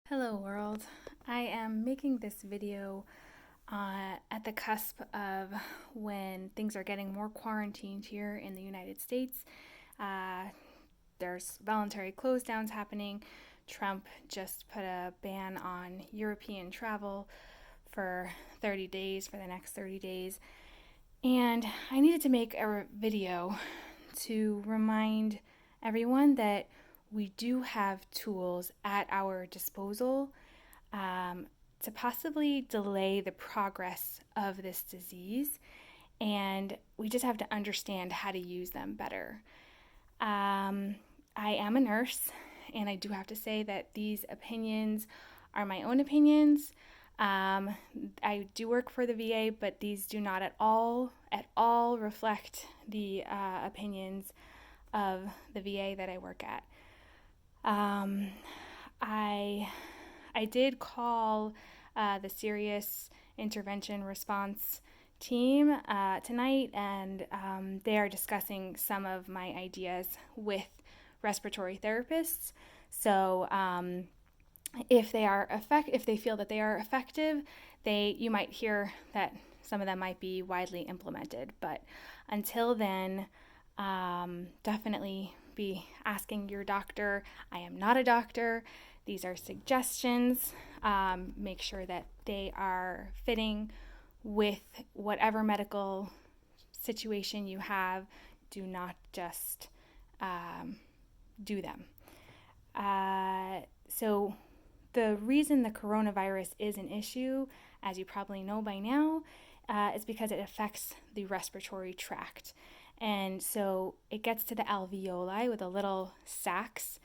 Hello world. I am making this video at the cusp of when things are getting more quarantined here in the United States. Uh, there's voluntary close downs happening. Trump just put a ban on European travel for 30 days, for the next 30 days. And I needed to make a video to remind everyone that we do have tools at our disposal to possibly delay the progress of this disease, and we just have to understand how to use them better. I am a nurse, and I do have to say that these opinions are my own opinions. I do work for the VA, but these do not at all reflect the opinions of the VA that I work at. I did call the serious intervention response team tonight, and they are discussing some of my ideas with respiratory therapists. So if they feel that they are effective, you might hear that some of them might be widely implemented. But until then, definitely be asking your doctor. I am not a doctor. These are suggestions. Make sure that they are fitting with whatever medical situation you have. Do not just do them. So the reason the coronavirus is an issue, as you probably know by now, is because it affects the respiratory tract. And so it gets to the alveoli with the little sacs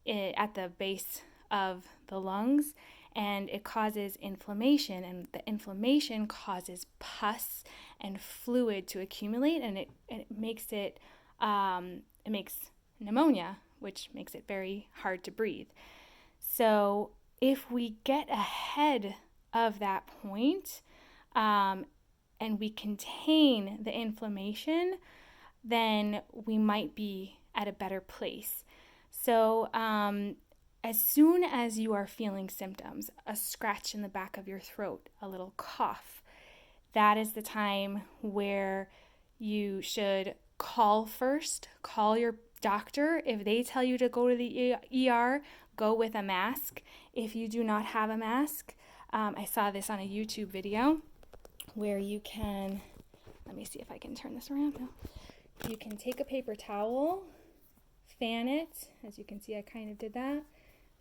at the base of the lungs, and it causes inflammation, and the inflammation causes pus and fluid to accumulate, and it makes pneumonia, which makes it very hard to breathe. So if we get ahead of that point and we contain the inflammation, then we might be at a better place. So as soon as you are feeling symptoms, a scratch in the back of your throat, a little cough, that is the time where you should call first. Call your doctor. If they tell you to go to the ER, go with a mask. If you do not have a mask, I saw this on a YouTube video where you can, let me see if I can turn this around now. You can take a paper towel, fan it, as you can see I kind of did that,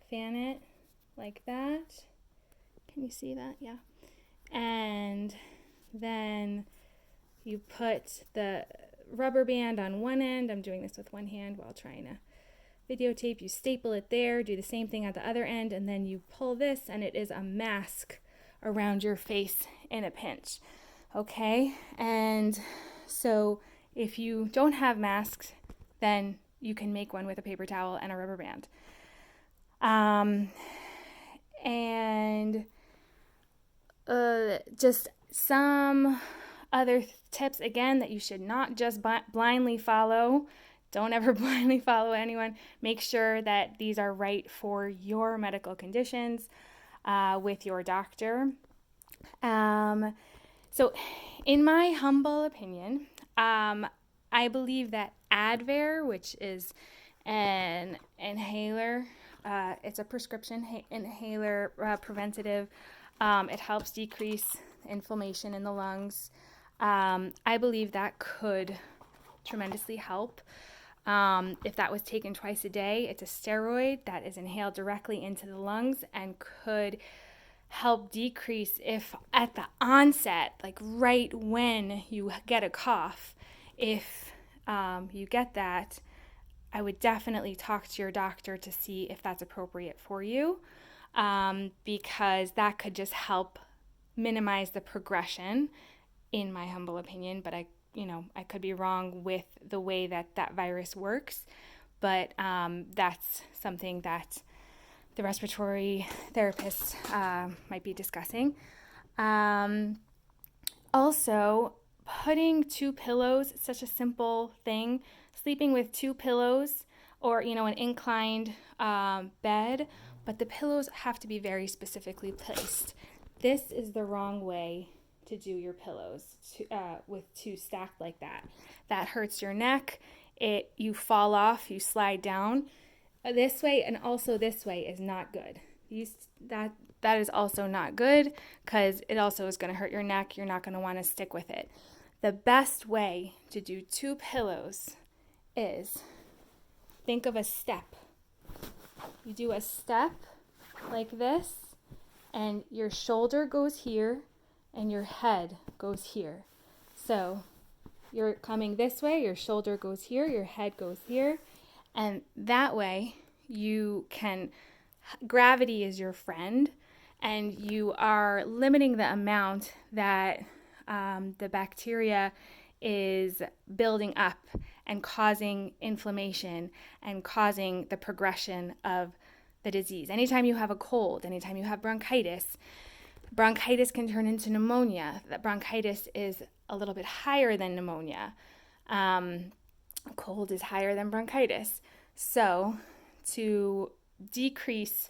fan it like that. Can you see that? Yeah. And then you put the rubber band on one end. I'm doing this with one hand while trying to videotape. You staple it there, do the same thing at the other end, and then you pull this, and it is a mask around your face in a pinch. Okay? And so if you don't have masks, then you can make one with a paper towel and a rubber band. And just some other tips, again, that you should not just blindly follow. Don't ever blindly follow anyone. Make sure that these are right for your medical conditions with your doctor. So in my humble opinion, I believe that Advair, which is an inhaler, it's a prescription inhaler preventative. It helps decrease inflammation in the lungs. I believe that could tremendously help. If that was taken twice a day, it's a steroid that is inhaled directly into the lungs and could help decrease, if at the onset, like right when you get a cough, if you get that, I would definitely talk to your doctor to see if that's appropriate for you, because that could just help minimize the progression, in my humble opinion. But I could be wrong with the way that virus works, but that's something that the respiratory therapists might be discussing. Also, putting two pillows, such a simple thing. Sleeping with two pillows or, an inclined bed but the pillows have to be very specifically placed. This is the wrong way to do your pillows with two stacked like that. That hurts your neck. You fall off, you slide down. This way and also this way is not good. That is also not good because it also is going to hurt your neck. You're not going to want to stick with it. The best way to do two pillows is think of a step. You do a step like this, and your shoulder goes here and your head goes here. So you're coming this way, your shoulder goes here, your head goes here, and that way gravity is your friend, and you are limiting the amount that the bacteria is building up and causing inflammation and causing the progression of the disease. Anytime you have a cold, anytime you have bronchitis can turn into pneumonia. That bronchitis is a little bit higher than pneumonia. Cold is higher than bronchitis. So to decrease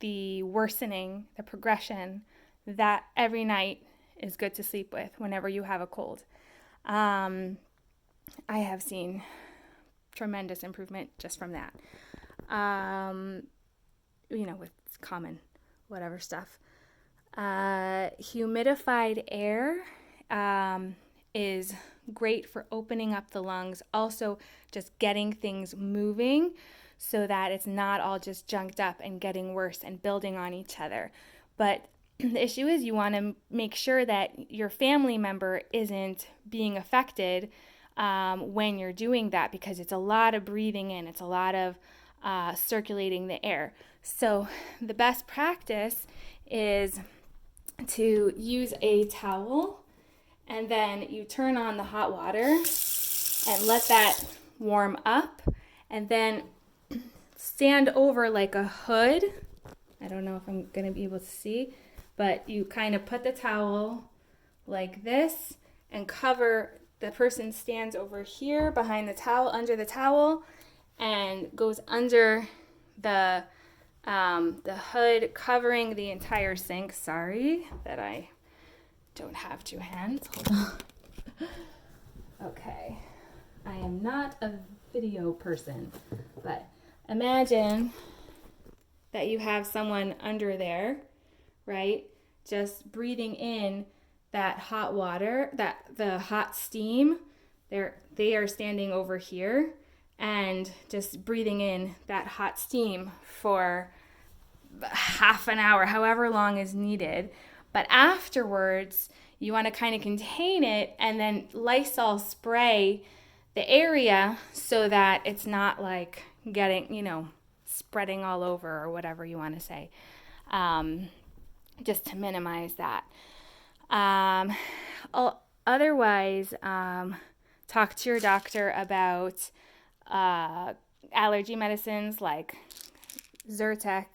the worsening, the progression, that every night is good to sleep with whenever you have a cold. I have seen tremendous improvement just from that. With common whatever stuff. Humidified air is great for opening up the lungs, also just getting things moving so that it's not all just junked up and getting worse and building on each other. But the issue is you want to make sure that your family member isn't being affected when you're doing that, because it's a lot of breathing in, it's a lot of circulating the air. So the best practice is to use a towel, and then you turn on the hot water and let that warm up, and then stand over like a hood. I don't know if I'm going to be able to see, but you kind of put the towel like this and cover. The person stands over here behind the towel, under the towel, and goes under the hood, covering the entire sink. Sorry that I don't have two hands. Hold on. Okay. I am not a video person, but imagine that you have someone under there, right? Just breathing in that hot water, the hot steam. They are standing over here and just breathing in that hot steam for half an hour, however long is needed. But afterwards, you want to kind of contain it and then Lysol spray the area so that it's not like getting, spreading all over or whatever you want to say, just to minimize that. Otherwise, talk to your doctor about allergy medicines like Zyrtec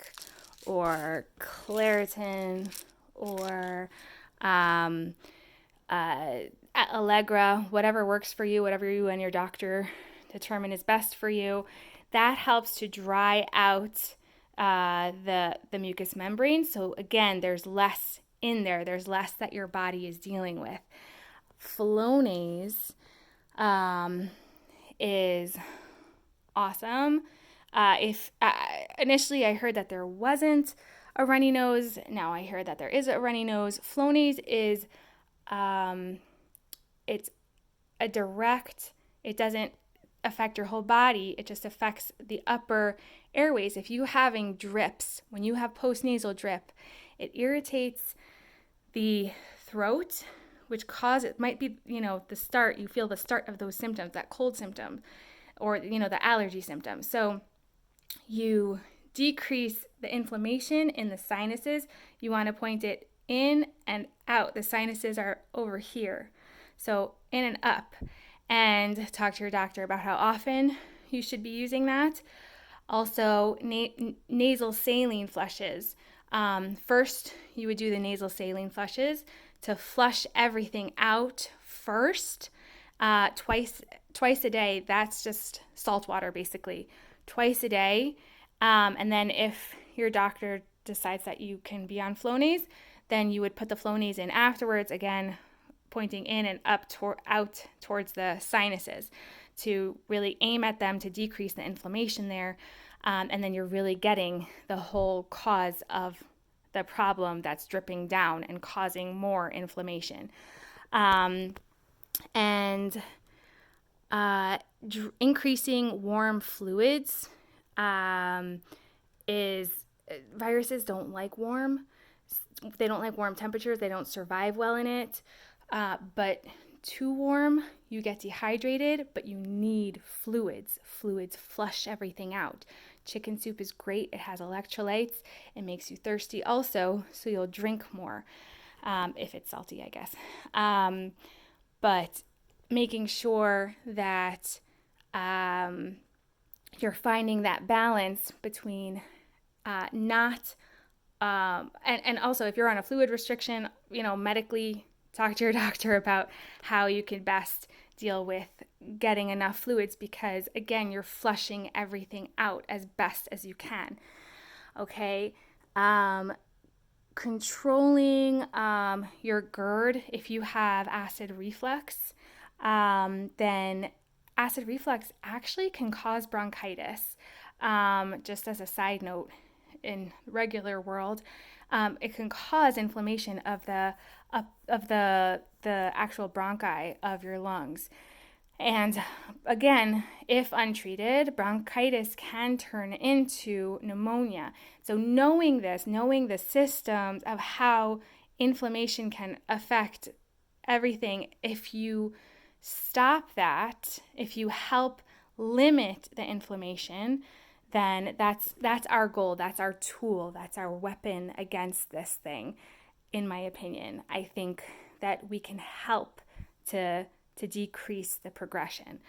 or Claritin or Allegra, whatever works for you, whatever you and your doctor determine is best for you. That helps to dry out the mucous membrane. So again, there's less in there. There's less that your body is dealing with. Flonase is awesome. If initially I heard that there wasn't a runny nose, now I heard that there is a runny nose. Flonase is it's a direct. It doesn't affect your whole body. It just affects the upper airways. If you're having drips, when you have postnasal drip, it irritates the throat, which might be, the start, you feel the start of those symptoms, that cold symptom, or, the allergy symptom. So you decrease the inflammation in the sinuses. You want to point it in and out. The sinuses are over here. So in and up. And talk to your doctor about how often you should be using that. Also, nasal saline flushes. First, you would do the nasal saline flushes to flush everything out first, twice a day. That's just salt water, basically, twice a day. And then if your doctor decides that you can be on Flonase, then you would put the Flonase in afterwards, again, pointing in and up out towards the sinuses to really aim at them to decrease the inflammation there. And then you're really getting the whole cause of the problem that's dripping down and causing more inflammation. And increasing warm fluids viruses don't like warm. They don't like warm temperatures. They don't survive well in it. But too warm, you get dehydrated, but you need fluids. Fluids flush everything out. Chicken soup is great. It has electrolytes. It makes you thirsty also, so you'll drink more if it's salty, I guess. But making sure that you're finding that balance between and also if you're on a fluid restriction, medically talk to your doctor about how you can best deal with getting enough fluids, because again, you're flushing everything out as best as you can. Okay. Controlling your GERD. If you have acid reflux, then acid reflux actually can cause bronchitis. Just as a side note, in regular world, it can cause inflammation of the actual bronchi of your lungs. And again, if untreated, bronchitis can turn into pneumonia. So knowing the systems of how inflammation can affect everything, if you stop that, if you help limit the inflammation, then that's our goal, that's our tool, that's our weapon against this thing. In my opinion, I think that we can help to decrease the progression.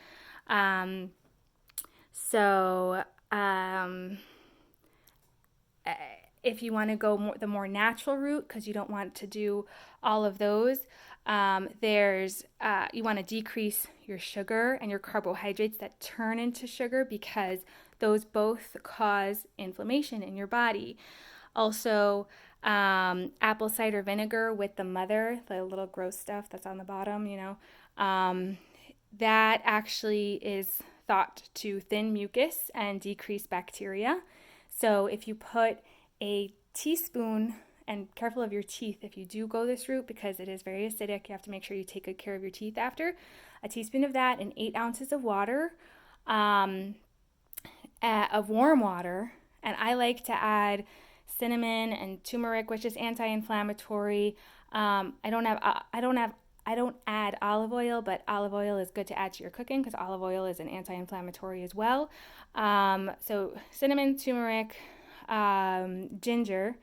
If you want to go the more natural route, because you don't want to do all of those, you want to decrease your sugar and your carbohydrates that turn into sugar, because those both cause inflammation in your body. Also, apple cider vinegar with the mother, the little gross stuff that's on the bottom, that actually is thought to thin mucus and decrease bacteria. So if you put a teaspoon, and careful of your teeth if you do go this route, because it is very acidic, you have to make sure you take good care of your teeth after, a teaspoon of that in 8 ounces of water, of warm water. And I like to add cinnamon and turmeric, which is anti-inflammatory. I don't add olive oil, but olive oil is good to add to your cooking because olive oil is an anti-inflammatory as well. So cinnamon, turmeric, ginger,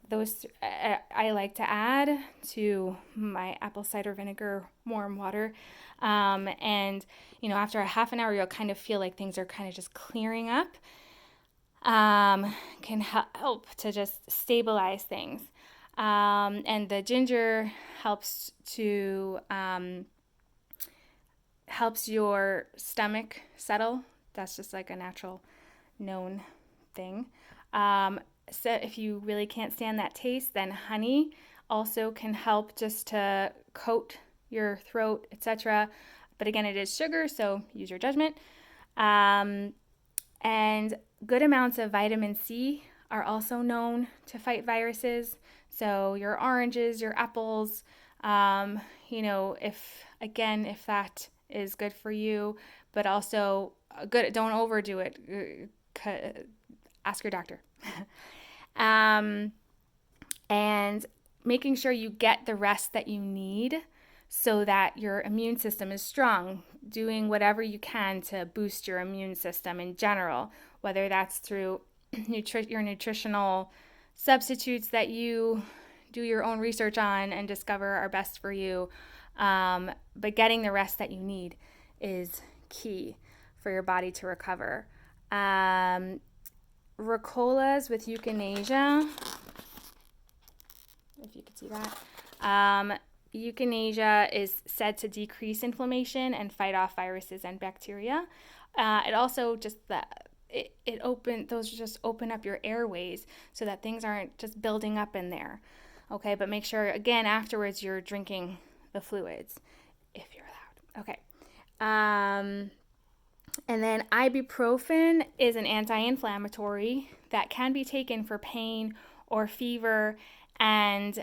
those I like to add to my apple cider vinegar warm water. And after a half an hour, you'll kind of feel like things are kind of just clearing up. Can help to just stabilize things. And the ginger helps your stomach settle. That's just like a natural known thing. So if you really can't stand that taste, then honey also can help just to coat your throat, etc. But again, it is sugar, so use your judgment. And good amounts of vitamin C are also known to fight viruses. So your oranges, your apples, if that is good for you, but also good, don't overdo it. Ask your doctor. And making sure you get the rest that you need so that your immune system is strong, doing whatever you can to boost your immune system in general, whether that's through your nutritional substitutes that you do your own research on and discover are best for you. But getting the rest that you need is key for your body to recover. Ricolas with euthanasia, if you could see that. Euthanasia is said to decrease inflammation and fight off viruses and bacteria. It also those just open up your airways so that things aren't just building up in there. Okay, but make sure again afterwards you're drinking the fluids if you're allowed. Okay. And then ibuprofen is an anti-inflammatory that can be taken for pain or fever. And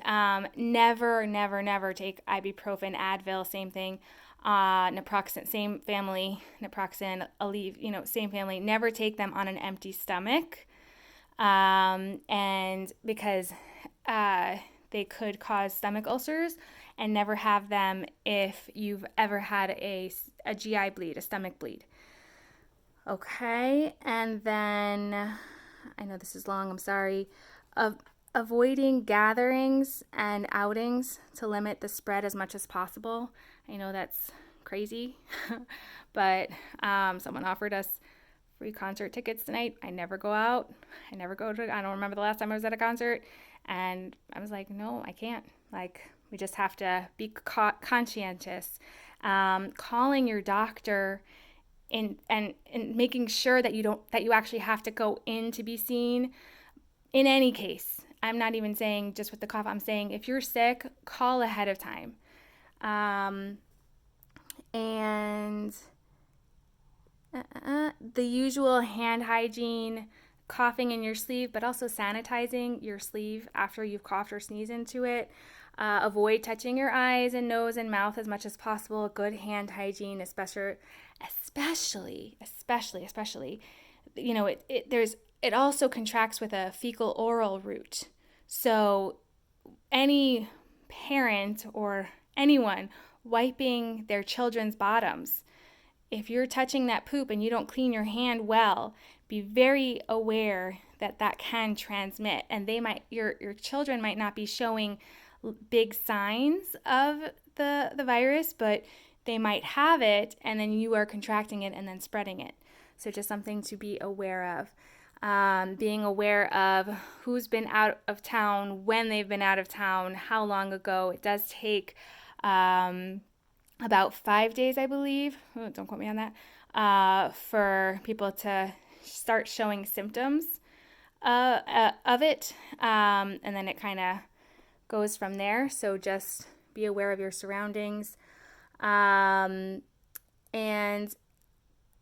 never, never, never take ibuprofen, Advil, same thing. Naproxen, same family. Naproxen, Aleve, same family. Never take them on an empty stomach, and because they could cause stomach ulcers. And never have them if you've ever had a GI bleed, a stomach bleed. Okay, and then, I know this is long, I'm sorry, avoiding gatherings and outings to limit the spread as much as possible. I know that's crazy, but someone offered us free concert tickets tonight. I never go out. I don't remember the last time I was at a concert. And I was like, no, I can't. We just have to be conscientious. Calling your doctor and making sure that you actually have to go in to be seen. In any case, I'm not even saying just with the cough. I'm saying if you're sick, call ahead of time. And the usual hand hygiene, coughing in your sleeve, but also sanitizing your sleeve after you've coughed or sneezed into it. Avoid touching your eyes and nose and mouth as much as possible. Good hand hygiene, especially, it also contracts with a fecal oral route. So any parent or anyone wiping their children's bottoms, if you're touching that poop and you don't clean your hand well, be very aware that can transmit, and your children might not be showing big signs of the virus, but they might have it, and then you are contracting it and then spreading it. So just something to be aware of. Being aware of who's been out of town, when they've been out of town, how long ago. It does take about 5 days, I believe. Don't quote me on that. For people to start showing symptoms of it, and then it kind of goes from there. So just be aware of your surroundings. And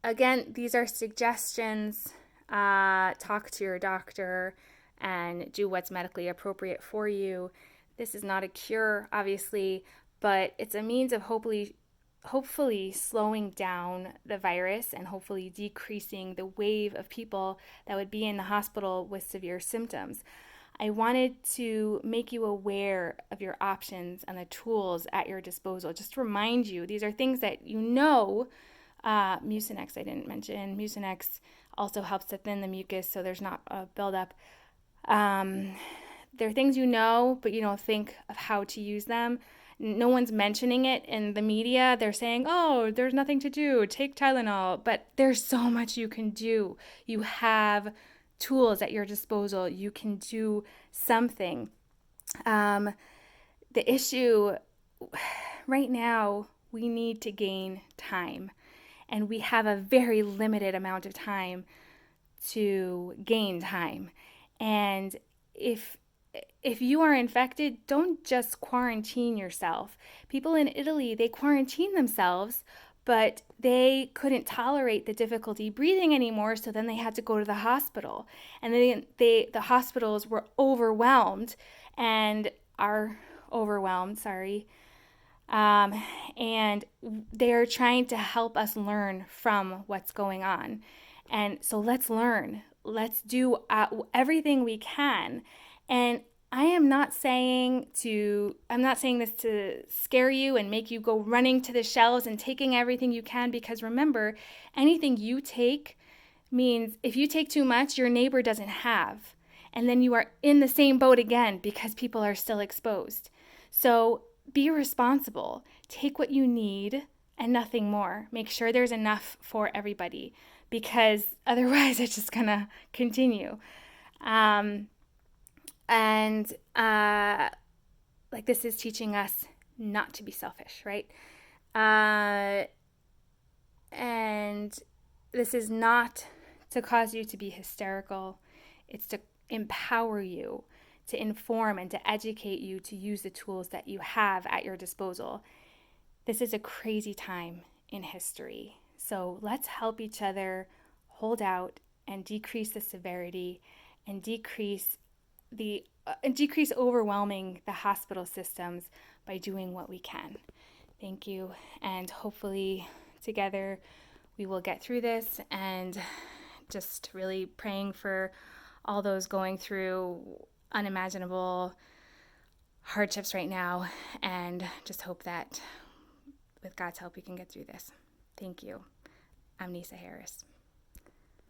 again, these are suggestions. Talk to your doctor and do what's medically appropriate for you. This is not a cure, obviously, but it's a means of hopefully slowing down the virus and hopefully decreasing the wave of people that would be in the hospital with severe symptoms. I wanted to make you aware of your options and the tools at your disposal. Just to remind you, these are things that Mucinex I didn't mention. Mucinex also helps to thin the mucus so there's not a buildup. There are things but you don't think of how to use them. No one's mentioning it in the media. They're saying, oh, there's nothing to do. Take Tylenol. But there's so much you can do. You have tools at your disposal. You can do something. The issue right now, we need to gain time. And we have a very limited amount of time to gain time. And if you are infected, don't just quarantine yourself. People in Italy, they quarantined themselves, but they couldn't tolerate the difficulty breathing anymore, so then they had to go to the hospital. And then the hospitals were overwhelmed and are overwhelmed, and they're trying to help us learn from what's going on. And so let's learn. Let's do everything we can. And I'm not saying this to scare you and make you go running to the shelves and taking everything you can, because remember, anything you take means if you take too much, your neighbor doesn't have. And then you are in the same boat again because people are still exposed. So be responsible. Take what you need and nothing more. Make sure there's enough for everybody, because otherwise it's just gonna continue. This is teaching us not to be selfish, right? And this is not to cause you to be hysterical. It's to empower you, to inform and to educate you to use the tools that you have at your disposal. This is a crazy time in history. So let's help each other hold out and decrease the severity and decrease overwhelming the hospital systems by doing what we can. Thank you, and hopefully together we will get through this, and just really praying for all those going through unimaginable hardships right now, and just hope that with God's help we can get through this. Thank you. I'm Nisa Harris.